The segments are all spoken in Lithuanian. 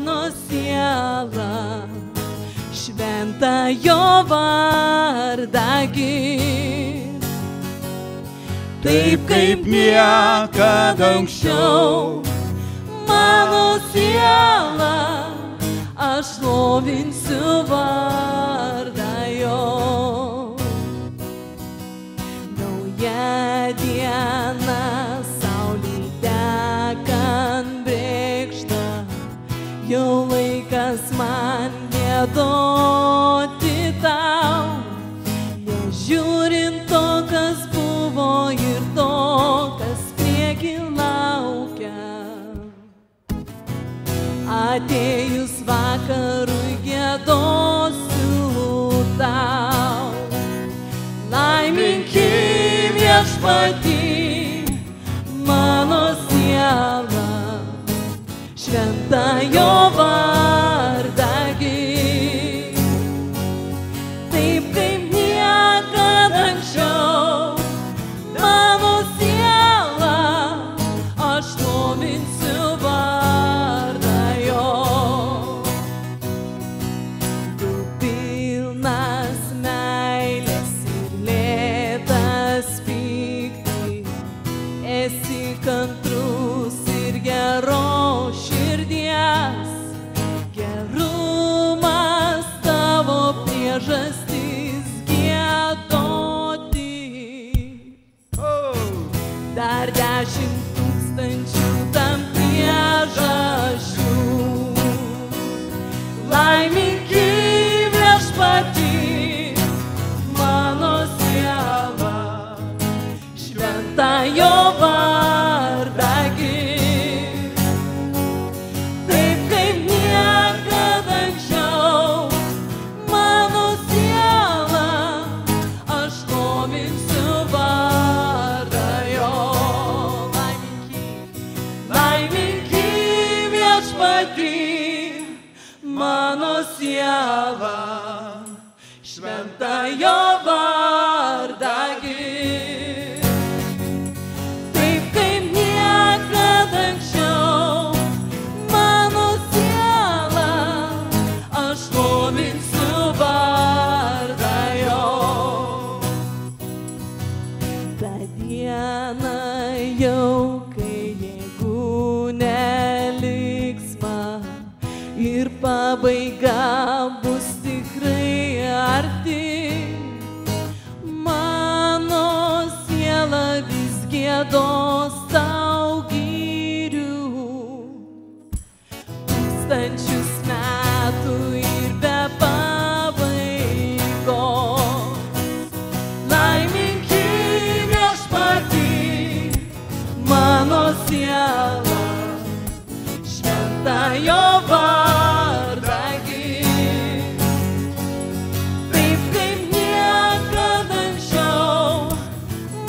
mano siela, šventą jo vardą gir. Taip kaip niekada anksčiau, Mano siela, aš šlovinsiu vardą jo. Nauja diena, saulė tekant brėkšta, jau laikas man giedoti tau, nežiūrint to, kas buvo ir to, kas prieki laukia. Atėjus vakarui giedosiu tau, laiminki viešpatie, mano siela, šventą jo vardą gir. Taip kaip niekada anksčiau, mano siela, aš šlovinsiu vardą jo. Tu pilnas meilės ir lėtas pykti, esi kantrus ir geros širdies, gerumas tavo priežastis giedoti. Dar 10 tūkstančių tam priežasčių. Laiminki viešpatie, mano siela, šventą jo vardą gir. Taip kaip niekada anksčiau, mano siela, aš šlovinsiu vardą jo. Laiminki viešpatie, mano siela, šventą jo vardą gir. Taip kaip niekada anksčiau, mano siela, aš šlovinsiu vardą jo. Ta diena jau, kai jėgų neliks man ir pabaiga bus tikrai arti, mano siela vis giedos tau gyrių. Tūkstančius metų ir be pabaigos. Laiminki viešpatie, mano siela, šventą jo vardą gir. Taip kaip niekada anksčiau,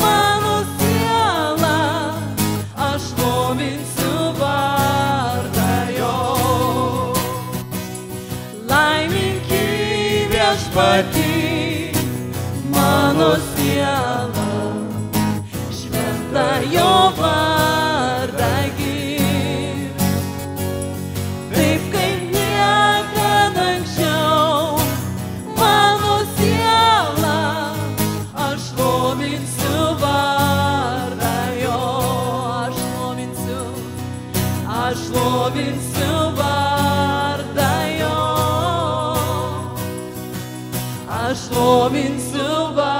mano siela, aš šlovinsiu vardą jo. Laiminki viešpatie, mano siela, šventą jo vardą gir. Taip kaip niekada anksčiau, mano siela, aš šlovinsiu vardą jo. Aš šlovinsiu vardą jo. Aš šlovinsiu vardą.